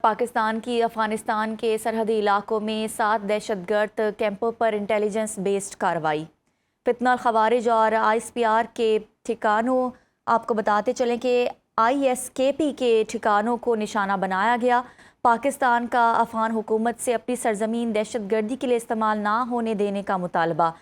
पाकिस्तान की अफगानिस्तान के सरहदी इलाकों में 7 दहशतगर्द कैंपों पर इंटेलिजेंस बेस्ड कार्रवाई। फितनल खवारिज और ISPR के ठिकानों, आपको बताते चलें कि ISKP के ठिकानों को निशाना बनाया गया। पाकिस्तान का अफगान हुकूमत से अपनी सरजमीन दहशतगर्दी के लिए इस्तेमाल ना होने देने का मुतालबा।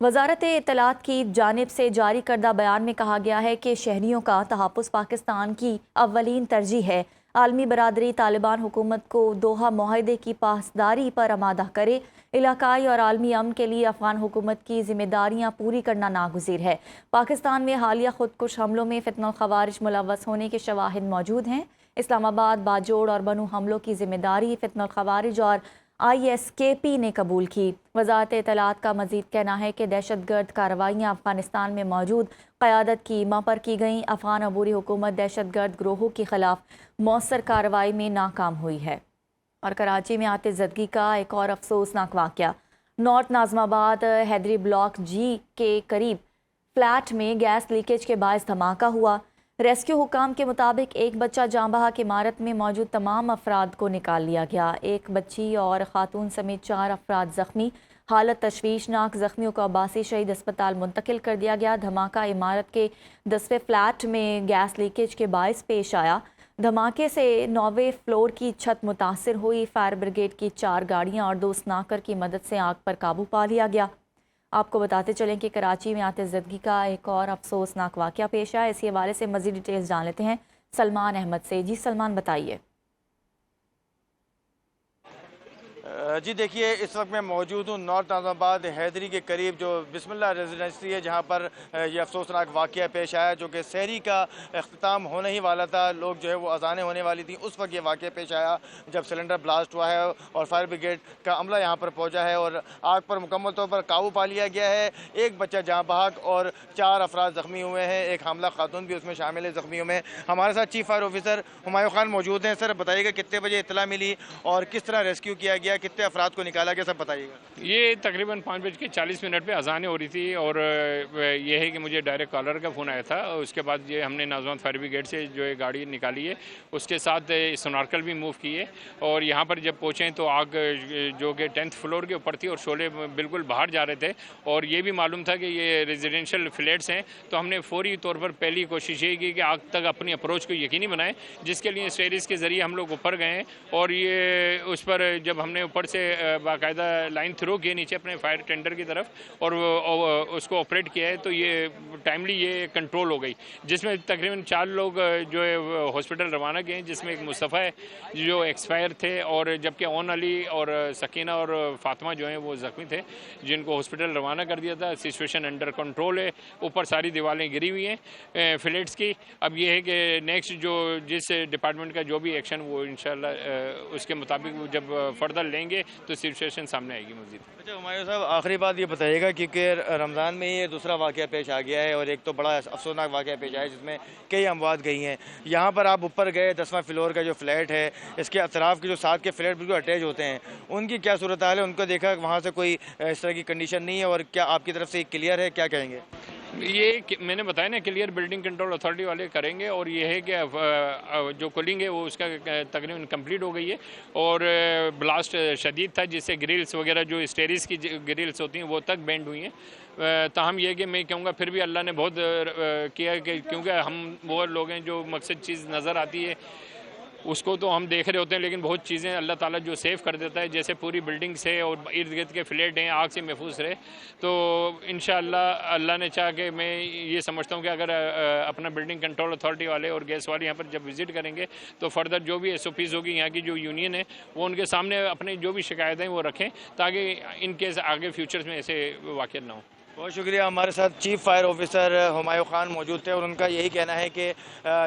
वजारत इत्तलात की जानिब से जारी करदा बयान में कहा गया है कि शहरियों का तहफ़्फ़ुज़ पाकिस्तान की अव्वलीन तरजीह है। आलमी बरादरी तालिबान हुकूमत को दोहा मुआहदे की पासदारी पर आमादा करे। इलाकाई और आलमी अमन के लिए अफगान हुकूमत की जिम्मेदारियां पूरी करना नागुज़ीर है। पाकिस्तान में हालिया खुदकुश हमलों में फितनल खवारिज मुलव्वस होने के शवाहिद मौजूद हैं। इस्लामाबाद, बाजोड़ और बनू हमलों की जिम्मेदारी फितनल खवारिज और ISKP ने कबूल की। वजारत इत्तलात का मजीद कहना है कि दहशतगर्द कार्रवाइयाँ अफगानिस्तान में मौजूद क़यादत की ईमा पर की गईं। अफगान अबूरी हुकूमत दहशतगर्द ग्रोहों के खिलाफ मौसर कार्रवाई में नाकाम हुई है। और कराची में आतिशज़दगी का एक और अफसोसनाक वाक़या। North Nazimabad Haideri block G के करीब फ्लैट में गैस लीकेज के बायस धमाका हुआ। रेस्क्यू हुकाम के मुताबिक एक बच्चा जाँ बहक इमारत में मौजूद तमाम अफराद को निकाल लिया गया। एक बच्ची और खातून समेत 4 अफराद ज़ख्मी। हालत तशवीशनाक। ज़ख्मियों को अब्बासी शहीद अस्पताल मुंतकिल कर दिया गया। धमाका इमारत के 10वें फ्लैट में गैस लीकेज के बायस पेश आया। धमाके से 9वें फ्लोर की छत मुतासर हुई। फायर ब्रिगेड की 4 गाड़ियाँ और 2 स्नाकर की मदद से आग पर काबू पा लिया गया। आपको बताते चलें कि कराची में आतिशज़दगी का एक और अफसोसनाक वाक़या पेश आया। इसी हवाले से मज़ीद डिटेल्स जान लेते हैं सलमान अहमद से। जी सलमान, बताइए। जी देखिए, इस वक्त मैं मौजूद हूँ नॉर्थ नाज़िमाबाद हैदरी के करीब जो बिस्मिल्लाह रेजिडेंसी है, जहाँ पर ये अफसोसनाक वाक़या पेश आया, जो कि सहरी का अख्ताम होने ही वाला था। लोग जो है वो अज़ानें होने वाली थी, उस वक्त ये वाक़या पेश आया जब सिलेंडर ब्लास्ट हुआ है और फायर ब्रिगेड का अमला यहाँ पर पहुँचा है और आग पर मुकम्मल तौर पर काबू पा लिया गया है। एक बच्चा जाँ बहक और 4 अफराद ज़ख्मी हुए हैं। एक हामला खातून भी उसमें शामिल है ज़ख्मियों में। हमारे साथ chief fire officer Humayun Khan मौजूद हैं। सर बताइएगा, कितने बजे इत्तला मिली और किस तरह रेस्क्यू किया गया, कितने अफराद को निकाला गया, सब बताइएगा। ये तकरीबन 5:40 पे अज़ानें हो रही थी और ये है कि मुझे डायरेक्ट कॉलर का फ़ोन आया था। उसके बाद ये हमने नाज़िमाबाद फायर ब्रिगेड से जो है गाड़ी निकाली है, उसके साथ सोनार्कल भी मूव किए और यहाँ पर जब पहुँचे तो आग जो कि 10th फ्लोर के ऊपर थी और शोले बिल्कुल बाहर जा रहे थे और ये भी मालूम था कि ये रेजिडेंशियल फ्लैट्स हैं। तो हमने फौरी तौर पर पहली कोशिश ये की कि आग तक अपनी अप्रोच को यकीनी बनाएं, जिसके लिए स्टेयर्स के ज़रिए हम लोग ऊपर गए और ये उस पर जब हमने ऊपर से बाकायदा लाइन थ्रो किए नीचे अपने फायर टेंडर की तरफ और उसको ऑपरेट किया है, तो ये टाइमली ये कंट्रोल हो गई, जिसमें तकरीबन 4 लोग जो है हॉस्पिटल रवाना किए हैं, जिसमें एक मुस्तफ़ा है जो एक्सपायर थे और जबकि ओन अली और सकीना और फातिमा जो हैं वो ज़ख्मी थे, जिनको हॉस्पिटल रवाना कर दिया था। सिचुएशन अंडर कंट्रोल है। ऊपर सारी दीवारें गिरी हुई हैं फ्लैट्स की। अब ये है कि नेक्स्ट जो जिस डिपार्टमेंट का जो भी एक्शन वो इंशाल्लाह उसके मुताबिक जब फर्दर लेंगे तो सिचुएशन सामने आएगी मज़ीद। अच्छा हुमायूं साहब, आखिरी बात ये बताइएगा, क्योंकि रमज़ान में ये दूसरा वाक़या पेश आ गया है और एक तो बड़ा अफसोसनाक वाक़या पेश आया है जिसमें कई अमवात गई हैं। यहाँ पर आप ऊपर गए, 10वां फ्लोर का जो फ्लैट है, इसके अतराफ़ के जो 7 के फ्लैट बिल्कुल अटैच होते हैं, उनकी क्या सूरत हाल है? उनको देखा वहाँ से कोई इस तरह की कंडीशन नहीं है और क्या आपकी तरफ से क्लियर है, क्या कहेंगे? ये मैंने बताया ना, क्लियर बिल्डिंग कंट्रोल अथॉरिटी वाले करेंगे और ये है कि जो कूलिंग है वो उसका तकरीबन कंप्लीट हो गई है और ब्लास्ट शदीद था, जिससे ग्रिल्स वगैरह जो स्टेयर्स की ग्रिल्स होती हैं वो तक बेंड हुई हैं। ताहम ये कि मैं कहूँगा फिर भी अल्लाह ने बहुत किया कि क्योंकि हम वो लोग हैं जो मकसद चीज़ नज़र आती है उसको तो हम देख रहे होते हैं, लेकिन बहुत चीज़ें अल्लाह ताला जो सेव कर देता है, जैसे पूरी बिल्डिंग से और इर्द गिर्द के फ्लैट हैं आग से महफूज रहे। तो इंशाअल्लाह अल्लाह ने चाहा कि मैं ये समझता हूँ कि अगर अपना बिल्डिंग कंट्रोल अथॉरिटी वाले और गैस वाले यहाँ पर जब विज़िट करेंगे तो फर्दर जो भी SOPs होगी यहाँ की जो यूनियन है वो उनके सामने अपने जो भी शिकायतें वो रखें, ताकि इन केस आगे फ्यूचर्स में ऐसे वाक़या ना हो। बहुत शुक्रिया। हमारे साथ chief fire officer Humayun Khan मौजूद थे और उनका यही कहना है कि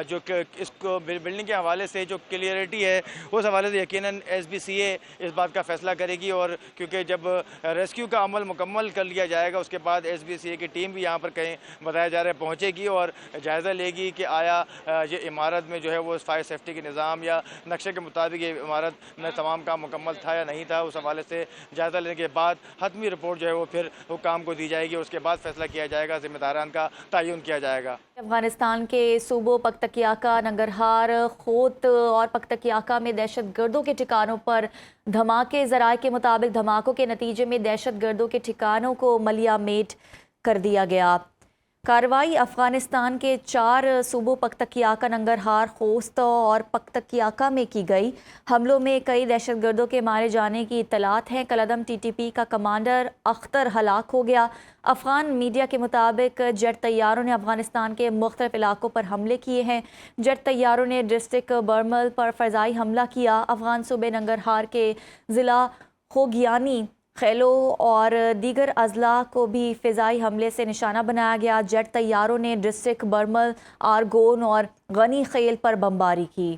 जो इसको बिल्डिंग के हवाले से जो क्लियरिटी है उस हवाले से यकीनन SBCA इस बात का फ़ैसला करेगी और क्योंकि जब रेस्क्यू का अमल मुकम्मल कर लिया जाएगा उसके बाद SBCA की टीम भी यहाँ पर कहीं बताया जा रहा है पहुँचेगी और जायज़ा लेगी कि आया ये इमारत में जो है वो फायर सेफ्टी के निज़ाम या नक्शे के मुताबिक ये इमारत में तमाम काम मुकम्मल था या नहीं था। उस हवाले से जायज़ा लेने के बाद हतमी रिपोर्ट जो है वो फिर हुक्काम को दी जाएगी اس کے بعد فیصلہ کیا جائے گا، ذمہ داران کا تعین کیا جائے گا۔ افغانستان کے صوبوں پختکیاکا، ننگرہار، خوت اور پختکیاکا میں دہشت گردوں کے ٹھکانوں پر دھماکے۔ ذرائع کے مطابق دھماکوں کے نتیجے میں دہشت گردوں کے ٹھکانوں کو ملیہ میٹ کر دیا گیا۔ کارروائی افغانستان کے 4 صوبوں پختکیاکا، ننگرہار، خوست اور پختکیاکا میں کی گئی۔ حملوں میں کئی دہشت گردوں کے مارے جانے کی اطلاعات ہیں۔ کالعدم ٹی ٹی پی کا کمانڈر اختر ہلاک ہو گیا۔ افغان میڈیا کے مطابق جیٹ طیاروں نے افغانستان کے مختلف علاقوں پر حملے کیے ہیں۔ جیٹ طیاروں نے ڈسٹرکٹ برمل پر فضائی حملہ کیا۔ افغان صوبے ننگرہار کے ضلع خوگیانی، خیلو اور دیگر اضلاع کو بھی فضائی حملے سے نشانہ بنایا گیا۔ جیٹ طیاروں نے ڈسٹرکٹ برمل، آرگون اور غنی خیل پر بمباری کی۔